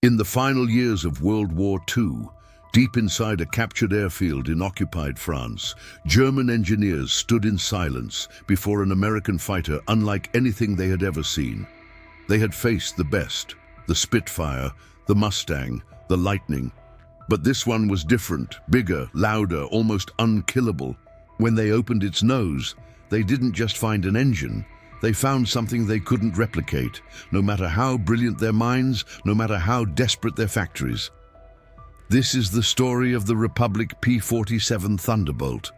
In the final years of World War II, deep inside a captured airfield in occupied France, German engineers stood in silence before an American fighter unlike anything they had ever seen. They had faced the best, the Spitfire, the Mustang, the Lightning. But this one was different, bigger, louder, almost unkillable. When they opened its nose, they didn't just find an engine. They found something they couldn't replicate, no matter how brilliant their minds, no matter how desperate their factories. This is the story of the Republic P-47 Thunderbolt,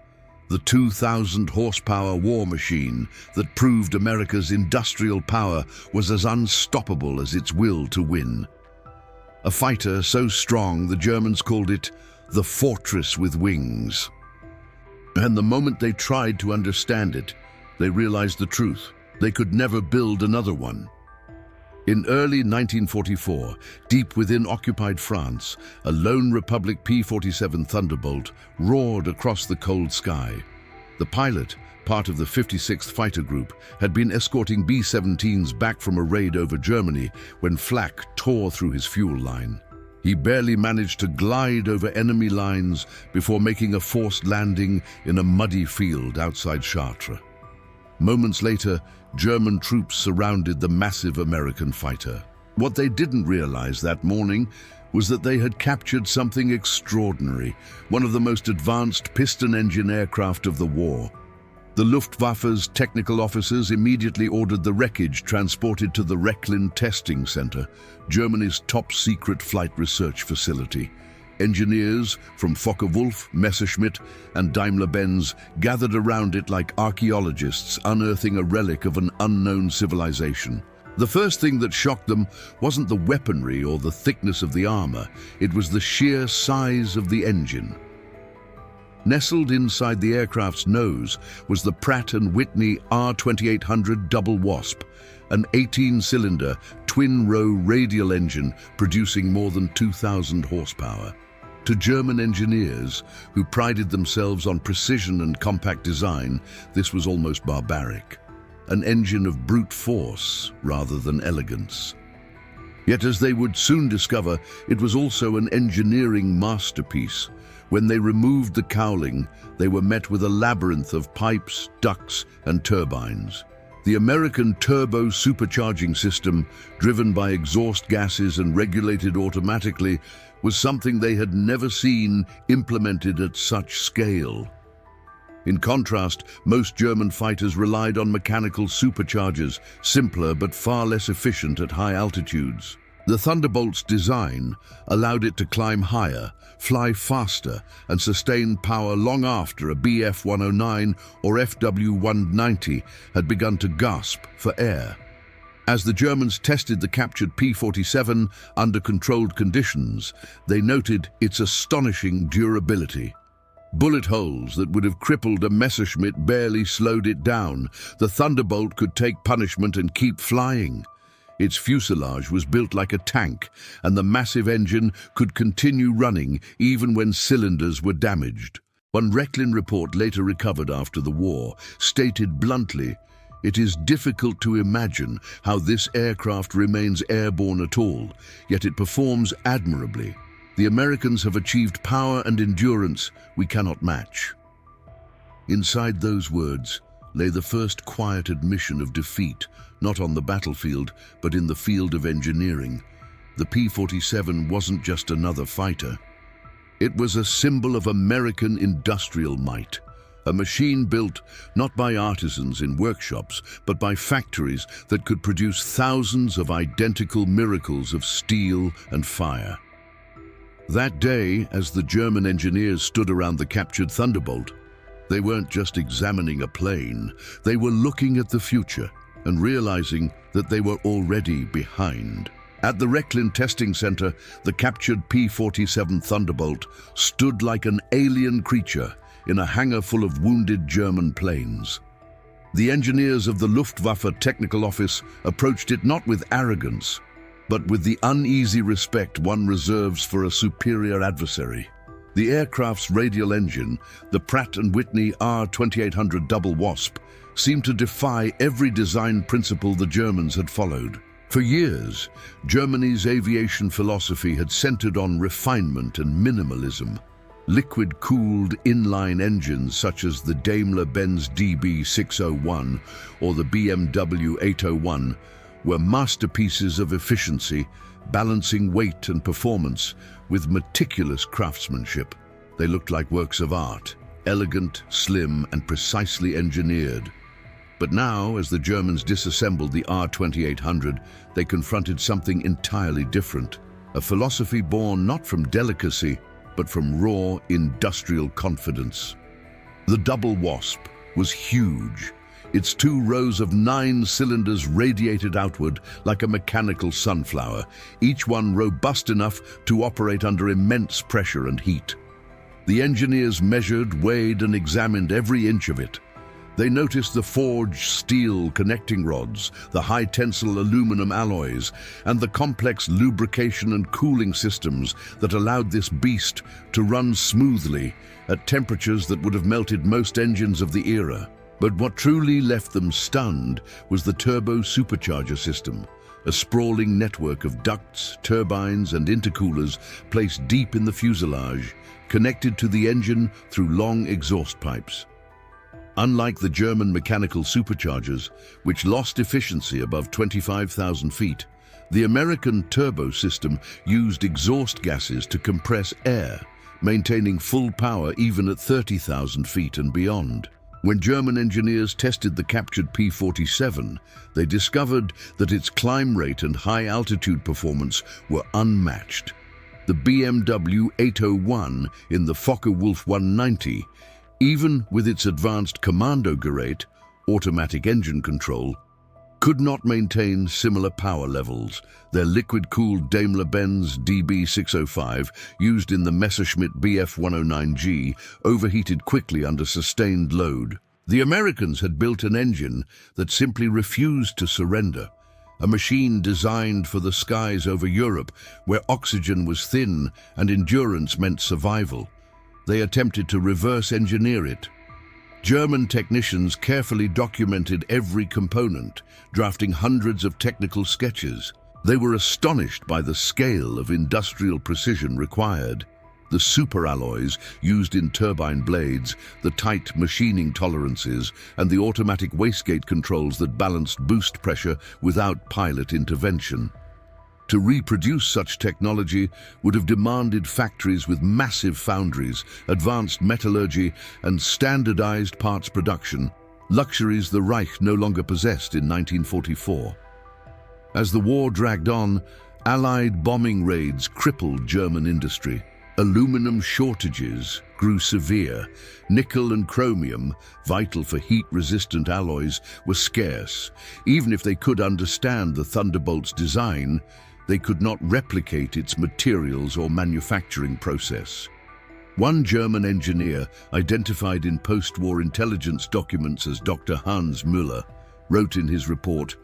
the 2,000 horsepower war machine that proved America's industrial power was as unstoppable as its will to win. A fighter so strong the Germans called it the fortress with wings. And the moment they tried to understand it, they realized the truth. They could never build another one. In early 1944, deep within occupied France, a lone Republic P-47 Thunderbolt roared across the cold sky. The pilot, part of the 56th Fighter Group, had been escorting B-17s back from a raid over Germany when flak tore through his fuel line. He barely managed to glide over enemy lines before making a forced landing in a muddy field outside Chartres. Moments later, German troops surrounded the massive American fighter. What they didn't realize that morning was that they had captured something extraordinary, one of the most advanced piston-engine aircraft of the war. The Luftwaffe's technical officers immediately ordered the wreckage transported to the Rechlin Testing Center, Germany's top-secret flight research facility. Engineers from Focke-Wulf, Messerschmitt, and Daimler-Benz gathered around it like archaeologists unearthing a relic of an unknown civilization. The first thing that shocked them wasn't the weaponry or the thickness of the armor, it was the sheer size of the engine. Nestled inside the aircraft's nose was the Pratt Whitney R-2800 double wasp, an 18-cylinder, twin-row radial engine producing more than 2,000 horsepower. To German engineers, who prided themselves on precision and compact design, this was almost barbaric. An engine of brute force rather than elegance. Yet as they would soon discover, it was also an engineering masterpiece. When they removed the cowling, they were met with a labyrinth of pipes, ducts, and turbines. The American turbo supercharging system, driven by exhaust gases and regulated automatically, was something they had never seen implemented at such scale. In contrast, most German fighters relied on mechanical superchargers, simpler but far less efficient at high altitudes. The Thunderbolt's design allowed it to climb higher, fly faster, and sustain power long after a Bf-109 or Fw-190 had begun to gasp for air. As the Germans tested the captured P-47 under controlled conditions, they noted its astonishing durability. Bullet holes that would have crippled a Messerschmitt barely slowed it down. The Thunderbolt could take punishment and keep flying. Its fuselage was built like a tank, and the massive engine could continue running even when cylinders were damaged. One Rechlin report later recovered after the war stated bluntly, "It is difficult to imagine how this aircraft remains airborne at all, yet it performs admirably. The Americans have achieved power and endurance we cannot match." Inside those words lay the first quiet admission of defeat, not on the battlefield, but in the field of engineering. The P-47 wasn't just another fighter. It was a symbol of American industrial might, a machine built not by artisans in workshops, but by factories that could produce thousands of identical miracles of steel and fire. That day, as the German engineers stood around the captured Thunderbolt, they weren't just examining a plane, they were looking at the future and realizing that they were already behind. At the Rechlin Testing Center, the captured P-47 Thunderbolt stood like an alien creature in a hangar full of wounded German planes. The engineers of the Luftwaffe Technical Office approached it not with arrogance, but with the uneasy respect one reserves for a superior adversary. The aircraft's radial engine, the Pratt Whitney R-2800 double wasp, seemed to defy every design principle the Germans had followed. For years, Germany's aviation philosophy had centered on refinement and minimalism. Liquid-cooled inline engines such as the Daimler-Benz DB601 or the BMW 801 were masterpieces of efficiency, balancing weight and performance with meticulous craftsmanship. They looked like works of art, elegant, slim, and precisely engineered. But now, as the Germans disassembled the R-2800, they confronted something entirely different. A philosophy born not from delicacy, but from raw industrial confidence. The double Wasp was huge. Its 2 rows of 9 cylinders radiated outward like a mechanical sunflower, each one robust enough to operate under immense pressure and heat. The engineers measured, weighed, and examined every inch of it. They noticed the forged steel connecting rods, the high-tensile aluminum alloys, and the complex lubrication and cooling systems that allowed this beast to run smoothly at temperatures that would have melted most engines of the era. But what truly left them stunned was the turbo supercharger system, a sprawling network of ducts, turbines, and intercoolers placed deep in the fuselage, connected to the engine through long exhaust pipes. Unlike the German mechanical superchargers, which lost efficiency above 25,000 feet, the American turbo system used exhaust gases to compress air, maintaining full power even at 30,000 feet and beyond. When German engineers tested the captured P-47, they discovered that its climb rate and high-altitude performance were unmatched. The BMW 801 in the Focke-Wulf 190, even with its advanced commando gerät, automatic engine control, could not maintain similar power levels. Their liquid-cooled Daimler-Benz DB605, used in the Messerschmitt Bf 109G, overheated quickly under sustained load. The Americans had built an engine that simply refused to surrender, a machine designed for the skies over Europe, where oxygen was thin and endurance meant survival. They attempted to reverse engineer it. German technicians carefully documented every component, drafting hundreds of technical sketches. They were astonished by the scale of industrial precision required. The superalloys used in turbine blades, the tight machining tolerances, and the automatic wastegate controls that balanced boost pressure without pilot intervention. To reproduce such technology would have demanded factories with massive foundries, advanced metallurgy, and standardized parts production, luxuries the Reich no longer possessed in 1944. As the war dragged on, Allied bombing raids crippled German industry. Aluminum shortages grew severe. Nickel and chromium, vital for heat-resistant alloys, were scarce. Even if they could understand the Thunderbolt's design, they could not replicate its materials or manufacturing process. One German engineer, identified in post-war intelligence documents as Dr. Hans Müller, wrote in his report,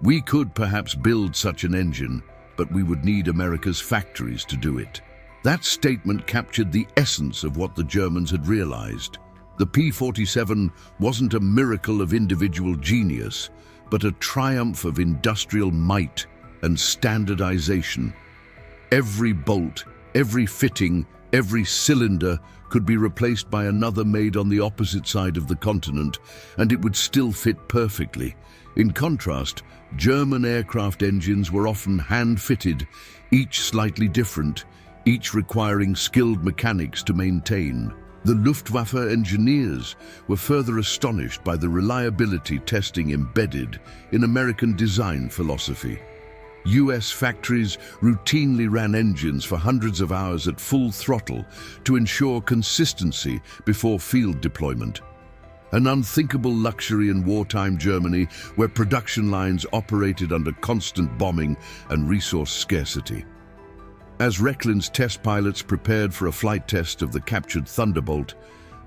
"We could perhaps build such an engine, but we would need America's factories to do it." That statement captured the essence of what the Germans had realized. The P-47 wasn't a miracle of individual genius, but a triumph of industrial might and standardization. Every bolt, every fitting, every cylinder could be replaced by another made on the opposite side of the continent, and it would still fit perfectly. In contrast, German aircraft engines were often hand-fitted, each slightly different, each requiring skilled mechanics to maintain. The Luftwaffe engineers were further astonished by the reliability testing embedded in American design philosophy. US factories routinely ran engines for hundreds of hours at full throttle to ensure consistency before field deployment. An unthinkable luxury in wartime Germany, where production lines operated under constant bombing and resource scarcity. As Recklin's test pilots prepared for a flight test of the captured Thunderbolt,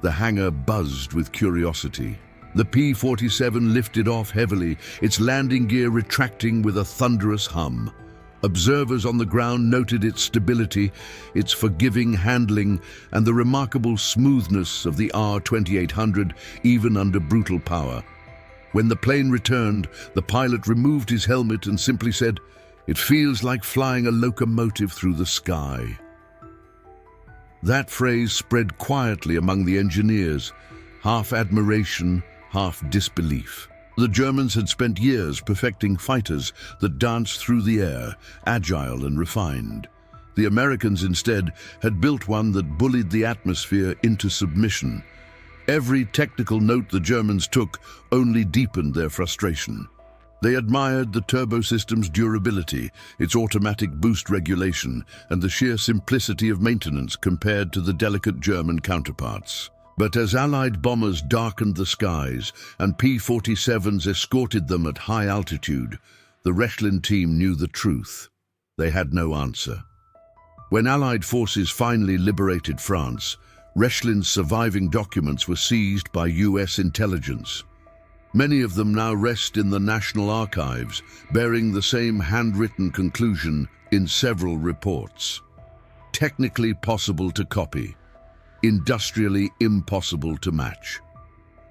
the hangar buzzed with curiosity. The P-47 lifted off heavily, its landing gear retracting with a thunderous hum. Observers on the ground noted its stability, its forgiving handling, and the remarkable smoothness of the R-2800 even under brutal power. When the plane returned, the pilot removed his helmet and simply said, "It feels like flying a locomotive through the sky." That phrase spread quietly among the engineers, half admiration, half disbelief. The Germans had spent years perfecting fighters that danced through the air, agile and refined. The Americans instead had built one that bullied the atmosphere into submission. Every technical note the Germans took only deepened their frustration. They admired the turbo system's durability, its automatic boost regulation, and the sheer simplicity of maintenance compared to the delicate German counterparts. But as Allied bombers darkened the skies and P-47s escorted them at high altitude, the Rechlin team knew the truth. They had no answer. When Allied forces finally liberated France, Rechlin's surviving documents were seized by US intelligence. Many of them now rest in the National Archives, bearing the same handwritten conclusion in several reports. Technically possible to copy, industrially impossible to match.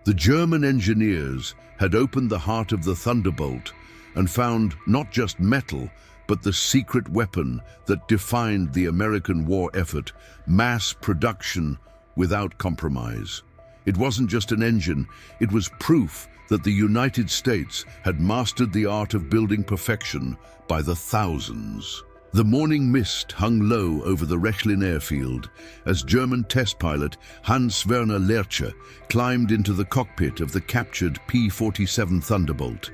The German engineers had opened the heart of the Thunderbolt and found not just metal, but the secret weapon that defined the American war effort: mass production without compromise. It wasn't just an engine, it was proof that the United States had mastered the art of building perfection by the thousands. The morning mist hung low over the Rechlin airfield as German test pilot Hans-Werner Lerche climbed into the cockpit of the captured P-47 Thunderbolt.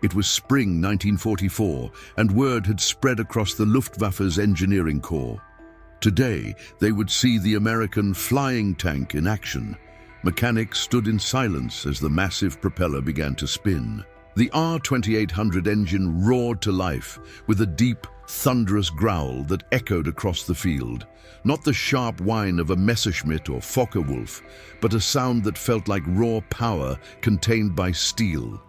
It was spring 1944, and word had spread across the Luftwaffe's engineering corps. Today, they would see the American flying tank in action. Mechanics stood in silence as the massive propeller began to spin. The R-2800 engine roared to life with a deep, thunderous growl that echoed across the field. Not the sharp whine of a Messerschmitt or Focke-Wulf, but a sound that felt like raw power contained by steel.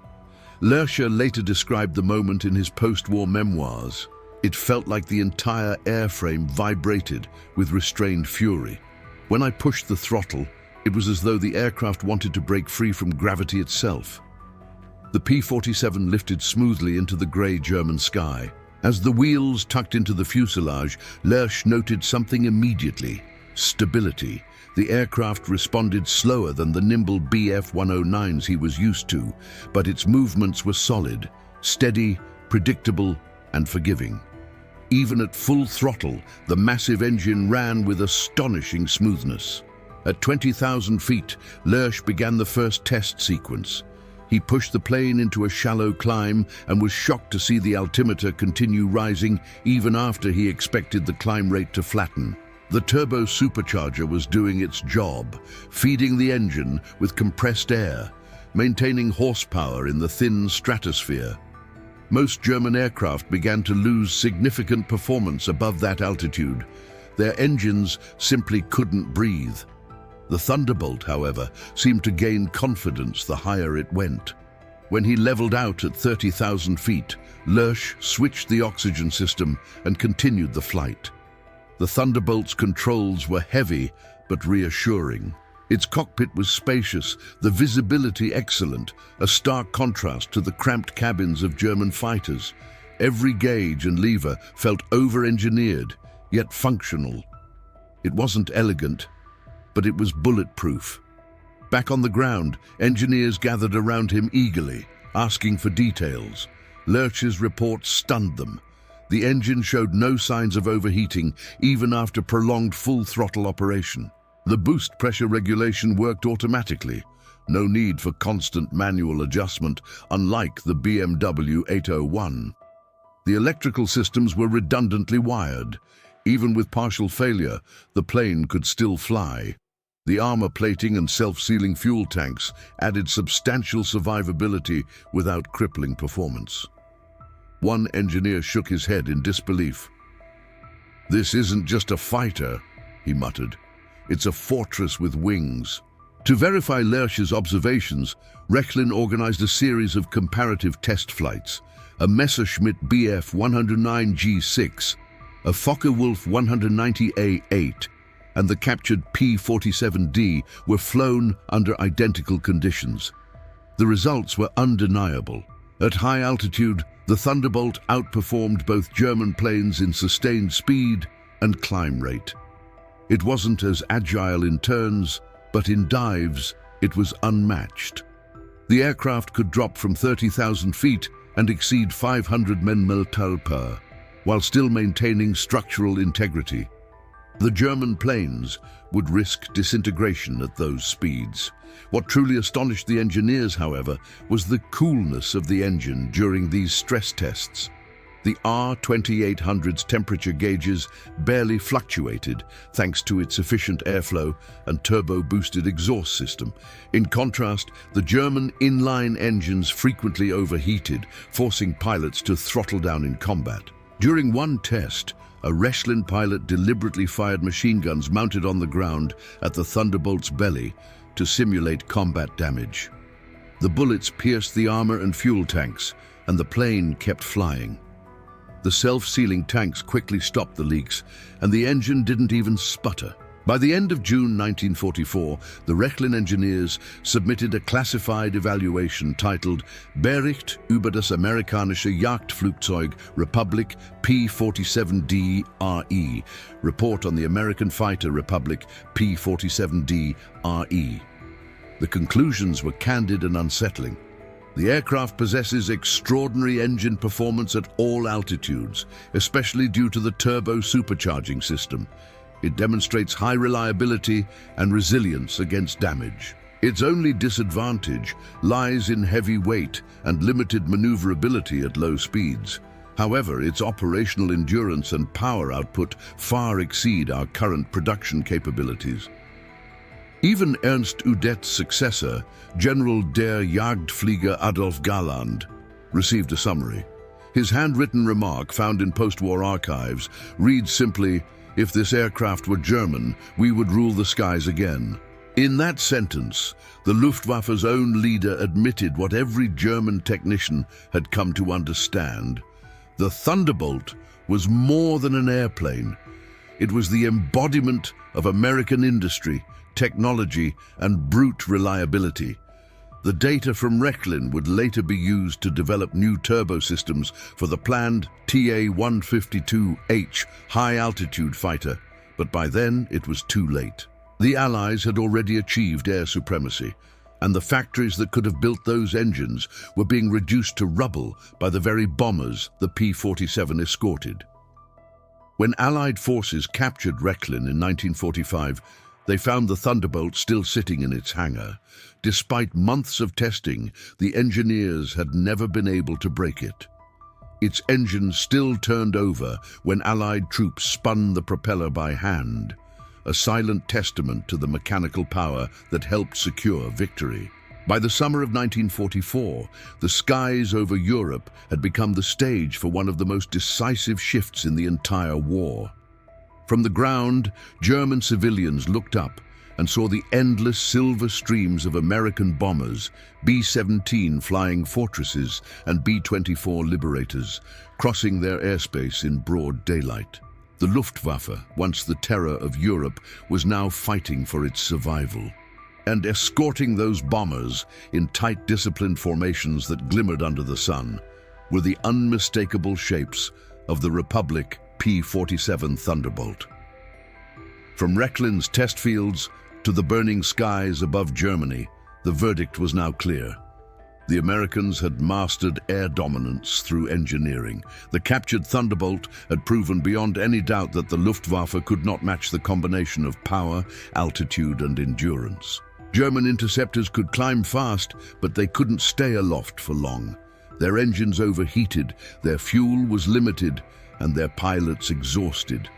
Lerche later described the moment in his post-war memoirs. It felt like the entire airframe vibrated with restrained fury. When I pushed the throttle, it was as though the aircraft wanted to break free from gravity itself. The P-47 lifted smoothly into the grey German sky. As the wheels tucked into the fuselage, Lerche noted something immediately: stability. The aircraft responded slower than the nimble Bf-109s he was used to, but its movements were solid, steady, predictable, and forgiving. Even at full throttle, the massive engine ran with astonishing smoothness. At 20,000 feet, Lerche began the first test sequence. He pushed the plane into a shallow climb and was shocked to see the altimeter continue rising even after he expected the climb rate to flatten. The turbo supercharger was doing its job, feeding the engine with compressed air, maintaining horsepower in the thin stratosphere. Most German aircraft began to lose significant performance above that altitude. Their engines simply couldn't breathe. The Thunderbolt, however, seemed to gain confidence the higher it went. When he leveled out at 30,000 feet, Lerche switched the oxygen system and continued the flight. The Thunderbolt's controls were heavy but reassuring. Its cockpit was spacious, the visibility excellent, a stark contrast to the cramped cabins of German fighters. Every gauge and lever felt over-engineered, yet functional. It wasn't elegant, but it was bulletproof. Back on the ground, engineers gathered around him eagerly, asking for details. Lerche's report stunned them. The engine showed no signs of overheating, even after prolonged full-throttle operation. The boost pressure regulation worked automatically. No need for constant manual adjustment, unlike the BMW 801. The electrical systems were redundantly wired. Even with partial failure, the plane could still fly. The armor plating and self-sealing fuel tanks added substantial survivability without crippling performance. One engineer shook his head in disbelief. "This isn't just a fighter," he muttered. "It's a fortress with wings." To verify Lerche's observations, Rechlin organized a series of comparative test flights. A Messerschmitt Bf-109 G6, a Focke-Wulf 190A8, and the captured P-47D were flown under identical conditions. The results were undeniable. At high altitude, the Thunderbolt outperformed both German planes in sustained speed and climb rate. It wasn't as agile in turns, but in dives, it was unmatched. The aircraft could drop from 30,000 feet and exceed 500 mph, while still maintaining structural integrity. The German planes would risk disintegration at those speeds. What truly astonished the engineers, however, was the coolness of the engine during these stress tests. The R-2800's temperature gauges barely fluctuated thanks to its efficient airflow and turbo-boosted exhaust system. In contrast, the German inline engines frequently overheated, forcing pilots to throttle down in combat. During one test, a Rechlin pilot deliberately fired machine guns mounted on the ground at the Thunderbolt's belly to simulate combat damage. The bullets pierced the armor and fuel tanks, and the plane kept flying. The self-sealing tanks quickly stopped the leaks, and the engine didn't even sputter. By the end of June 1944, the Rechlin engineers submitted a classified evaluation titled Bericht über das amerikanische Jagdflugzeug Republic P-47D RE, Report on the American Fighter Republic P-47D RE. The conclusions were candid and unsettling. The aircraft possesses extraordinary engine performance at all altitudes, especially due to the turbo supercharging system. It demonstrates high reliability and resilience against damage. Its only disadvantage lies in heavy weight and limited maneuverability at low speeds. However, its operational endurance and power output far exceed our current production capabilities. Even Ernst Udet's successor, General der Jagdflieger Adolf Galland, received a summary. His handwritten remark, found in post-war archives, reads simply, "If this aircraft were German, we would rule the skies again." In that sentence, the Luftwaffe's own leader admitted what every German technician had come to understand. The Thunderbolt was more than an airplane. It was the embodiment of American industry, technology, and brute reliability. The data from Rechlin would later be used to develop new turbo systems for the planned TA-152H high-altitude fighter, but by then it was too late. The Allies had already achieved air supremacy, and the factories that could have built those engines were being reduced to rubble by the very bombers the P-47 escorted. When Allied forces captured Rechlin in 1945, they found the Thunderbolt still sitting in its hangar. Despite months of testing, the engineers had never been able to break it. Its engine still turned over when Allied troops spun the propeller by hand, a silent testament to the mechanical power that helped secure victory. By the summer of 1944, the skies over Europe had become the stage for one of the most decisive shifts in the entire war. From the ground, German civilians looked up and saw the endless silver streams of American bombers, B-17 Flying Fortresses and B-24 Liberators, crossing their airspace in broad daylight. The Luftwaffe, once the terror of Europe, was now fighting for its survival. And escorting those bombers in tight, disciplined formations that glimmered under the sun were the unmistakable shapes of the Republic P-47 Thunderbolt. From Rechlin's test fields to the burning skies above Germany, the verdict was now clear. The Americans had mastered air dominance through engineering. The captured Thunderbolt had proven beyond any doubt that the Luftwaffe could not match the combination of power, altitude, and endurance. German interceptors could climb fast, but they couldn't stay aloft for long. Their engines overheated, their fuel was limited, and their pilots exhausted.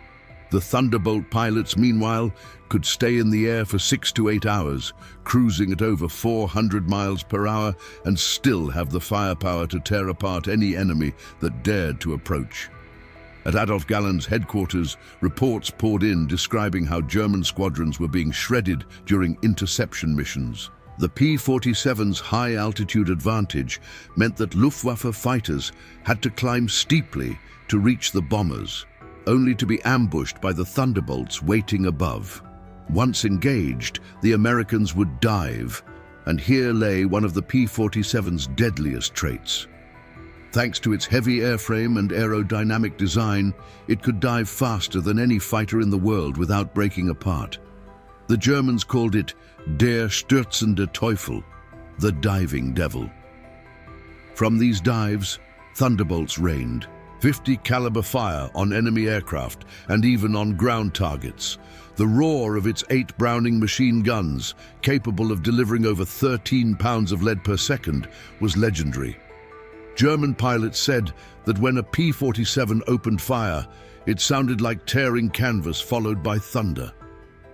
The Thunderbolt pilots, meanwhile, could stay in the air for 6 to 8 hours, cruising at over 400 miles per hour, and still have the firepower to tear apart any enemy that dared to approach. At Adolf Galland's headquarters, reports poured in describing how German squadrons were being shredded during interception missions. The P-47's high-altitude advantage meant that Luftwaffe fighters had to climb steeply to reach the bombers, only to be ambushed by the Thunderbolts waiting above. Once engaged, the Americans would dive, And here lay one of the P-47's deadliest traits. Thanks to its heavy airframe and aerodynamic design, it could dive faster than any fighter in the world without breaking apart. The Germans called it Der stürzende Teufel, the diving devil. From these dives, thunderbolts rained, 50 caliber fire on enemy aircraft and even on ground targets. The roar of its 8 Browning machine guns, capable of delivering over 13 pounds of lead per second, was legendary. German pilots said that when a P-47 opened fire, it sounded like tearing canvas followed by thunder.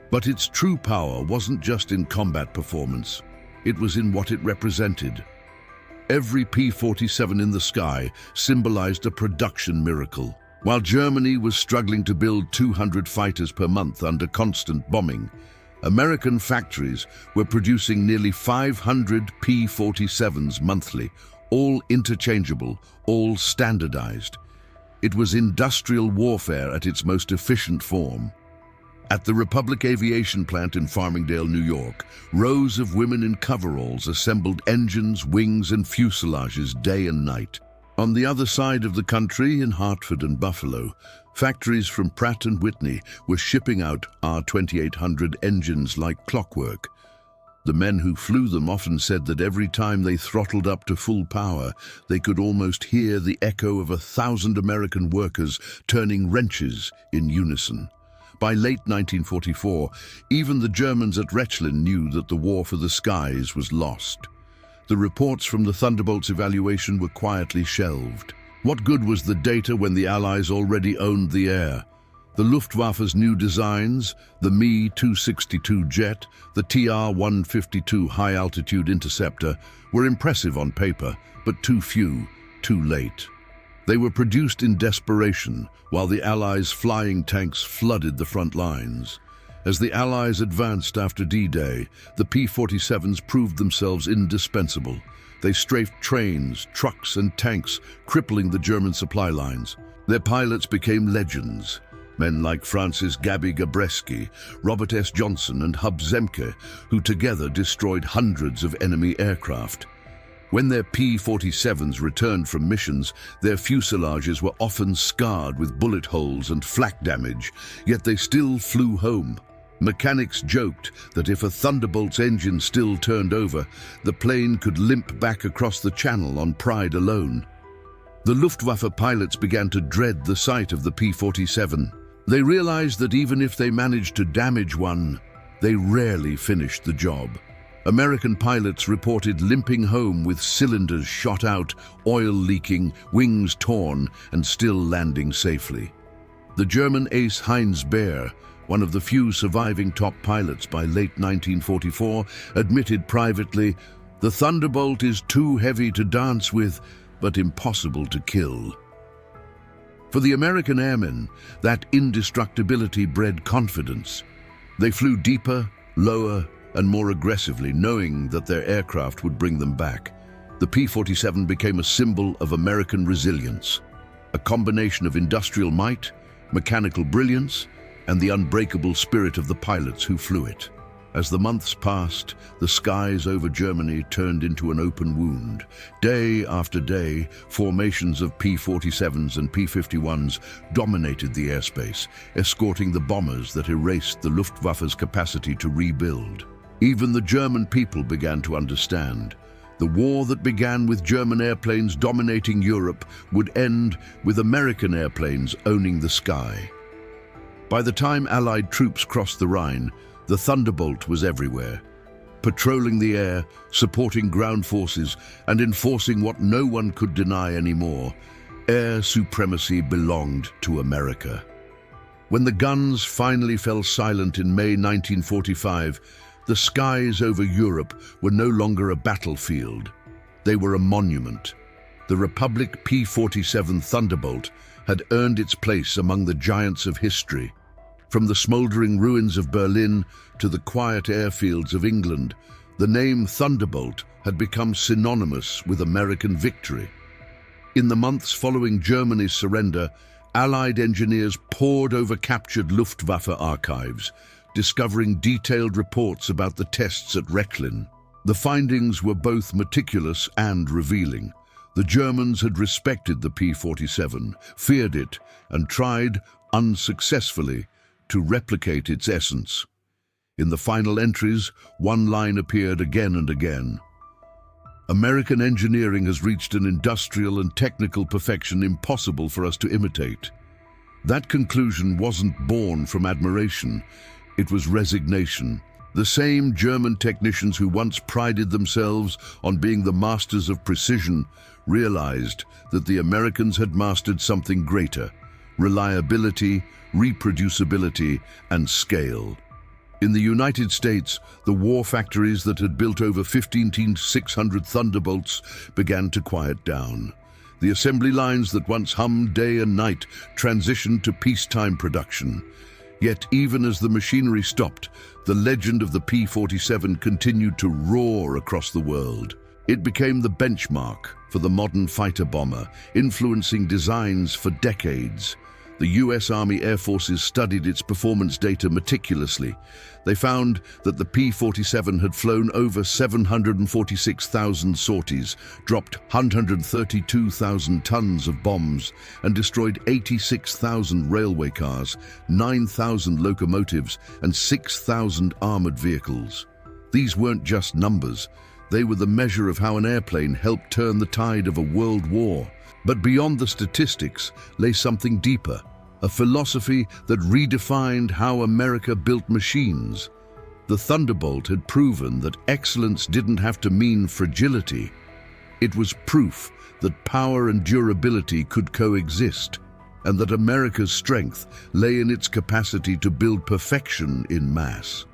But its true power wasn't just in combat performance, it was in what it represented. Every P-47 in the sky symbolized a production miracle. While Germany was struggling to build 200 fighters per month under constant bombing, American factories were producing nearly 500 P-47s monthly, all interchangeable, all standardized. It was industrial warfare at its most efficient form. At the Republic Aviation plant in Farmingdale, New York, rows of women in coveralls assembled engines, wings, and fuselages day and night. On the other side of the country, in Hartford and Buffalo, factories from Pratt Whitney were shipping out R-2800 engines like clockwork. The men who flew them often said that every time they throttled up to full power, they could almost hear the echo of 1,000 American workers turning wrenches in unison. By late 1944, even the Germans at Rechlin knew that the war for the skies was lost. The reports from the Thunderbolt's evaluation were quietly shelved. What good was the data when the Allies already owned the air? The Luftwaffe's new designs, the Me-262 jet, the TR-152 high-altitude interceptor, were impressive on paper, but too few, too late. They were produced in desperation, while the Allies' flying tanks flooded the front lines. As the Allies advanced after D-Day, the P-47s proved themselves indispensable. They strafed trains, trucks, and tanks, crippling the German supply lines. Their pilots became legends. Men like Francis Gaby Gabreski, Robert S. Johnson, and Hub Zemke, who together destroyed hundreds of enemy aircraft. When their P-47s returned from missions, their fuselages were often scarred with bullet holes and flak damage, yet they still flew home. Mechanics joked that if a Thunderbolt's engine still turned over, the plane could limp back across the channel on pride alone. The Luftwaffe pilots began to dread the sight of the P-47. They realized that even if they managed to damage one, they rarely finished the job. American pilots reported limping home with cylinders shot out, oil leaking, wings torn, and still landing safely. The German ace Heinz Baer, one of the few surviving top pilots by late 1944, admitted privately, "The Thunderbolt is too heavy to dance with, but impossible to kill." For the American airmen, that indestructibility bred confidence. They flew deeper, lower, and more aggressively, knowing that their aircraft would bring them back. The P-47 became a symbol of American resilience, a combination of industrial might, mechanical brilliance, and the unbreakable spirit of the pilots who flew it. As the months passed, the skies over Germany turned into an open wound. Day after day, formations of P-47s and P-51s dominated the airspace, escorting the bombers that erased the Luftwaffe's capacity to rebuild. Even the German people began to understand. The war that began with German airplanes dominating Europe would end with American airplanes owning the sky. By the time Allied troops crossed the Rhine, the Thunderbolt was everywhere, patrolling the air, supporting ground forces, and enforcing what no one could deny anymore. Air supremacy belonged to America. When the guns finally fell silent in May 1945, the skies over Europe were no longer a battlefield. They were a monument. The Republic P-47 Thunderbolt had earned its place among the giants of history. From the smoldering ruins of Berlin to the quiet airfields of England, the name Thunderbolt had become synonymous with American victory. In the months following Germany's surrender, Allied engineers pored over captured Luftwaffe archives, discovering detailed reports about the tests at Rechlin. The findings were both meticulous and revealing. The Germans had respected the P-47, feared it, and tried, unsuccessfully, to replicate its essence. In the final entries, one line appeared again and again. American engineering has reached an industrial and technical perfection impossible for us to imitate. That conclusion wasn't born from admiration, it was resignation. The same German technicians who once prided themselves on being the masters of precision realized that the Americans had mastered something greater: reliability, reproducibility, and scale. In the United States, the war factories that had built over 15,600 Thunderbolts began to quiet down. The assembly lines that once hummed day and night transitioned to peacetime production. Yet even as the machinery stopped, the legend of the P-47 continued to roar across the world. It became the benchmark for the modern fighter bomber, influencing designs for decades. The US Army Air Forces studied its performance data meticulously. They found that the P-47 had flown over 746,000 sorties, dropped 132,000 tons of bombs, and destroyed 86,000 railway cars, 9,000 locomotives, and 6,000 armored vehicles. These weren't just numbers. They were the measure of how an airplane helped turn the tide of a world war. But beyond the statistics lay something deeper, a philosophy that redefined how America built machines. The Thunderbolt had proven that excellence didn't have to mean fragility. It was proof that power and durability could coexist, and that America's strength lay in its capacity to build perfection in mass.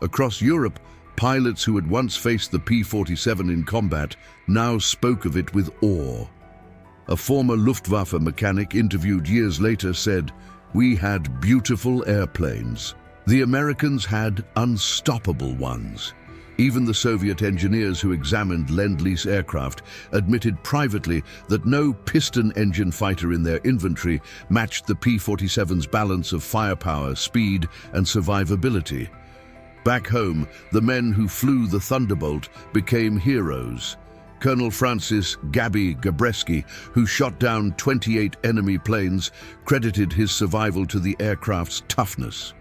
Across Europe, pilots who had once faced the P-47 in combat now spoke of it with awe. A former Luftwaffe mechanic interviewed years later said, "We had beautiful airplanes. The Americans had unstoppable ones." Even the Soviet engineers who examined Lend-Lease aircraft admitted privately that no piston engine fighter in their inventory matched the P-47's balance of firepower, speed, and survivability. Back home, the men who flew the Thunderbolt became heroes. Colonel Francis "Gabby" Gabreski, who shot down 28 enemy planes, credited his survival to the aircraft's toughness.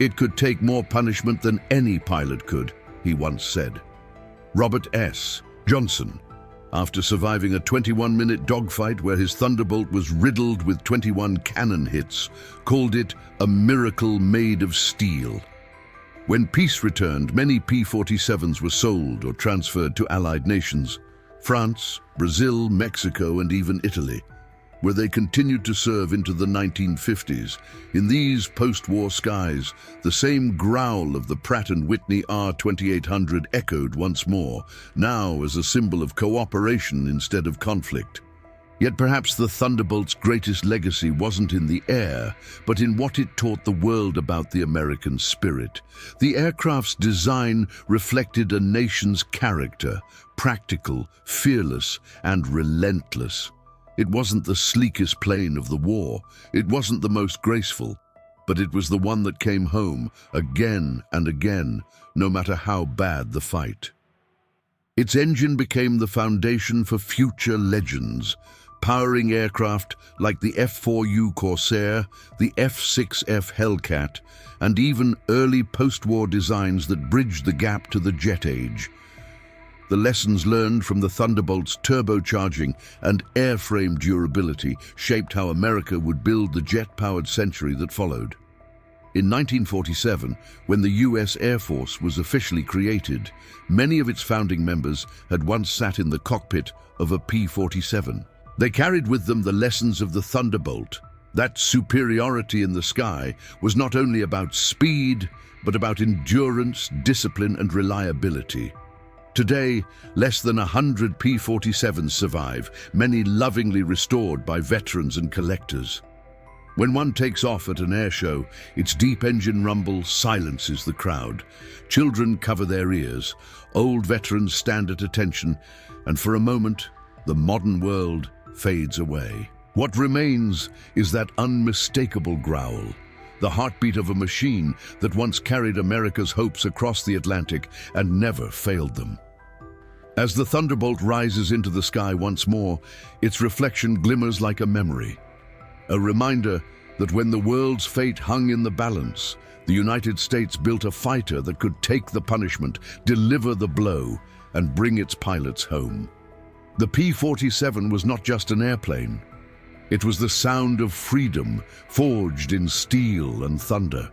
"It could take more punishment than any pilot could," he once said. Robert S. Johnson, after surviving a 21-minute dogfight where his Thunderbolt was riddled with 21 cannon hits, called it a miracle made of steel. When peace returned, many P-47s were sold or transferred to allied nations, France, Brazil, Mexico, and even Italy, where they continued to serve into the 1950s. In these post-war skies, the same growl of the Pratt Whitney R-2800 echoed once more, now as a symbol of cooperation instead of conflict. Yet perhaps the Thunderbolt's greatest legacy wasn't in the air, but in what it taught the world about the American spirit. The aircraft's design reflected a nation's character, practical, fearless, and relentless. It wasn't the sleekest plane of the war, it wasn't the most graceful, but it was the one that came home again and again, no matter how bad the fight. Its engine became the foundation for future legends, powering aircraft like the F-4U Corsair, the F-6F Hellcat, and even early post-war designs that bridged the gap to the jet age. The lessons learned from the Thunderbolt's turbocharging and airframe durability shaped how America would build the jet-powered century that followed. In 1947, when the US Air Force was officially created, many of its founding members had once sat in the cockpit of a P-47. They carried with them the lessons of the Thunderbolt. That superiority in the sky was not only about speed, but about endurance, discipline, and reliability. Today, less than 100 P-47s survive, many lovingly restored by veterans and collectors. When one takes off at an air show, its deep engine rumble silences the crowd. Children cover their ears, old veterans stand at attention, and for a moment, the modern world fades away. What remains is that unmistakable growl, the heartbeat of a machine that once carried America's hopes across the Atlantic and never failed them. As the Thunderbolt rises into the sky once more, its reflection glimmers like a memory, a reminder that when the world's fate hung in the balance, the United States built a fighter that could take the punishment, deliver the blow, and bring its pilots home. The P-47 was not just an airplane. It was the sound of freedom, forged in steel and thunder.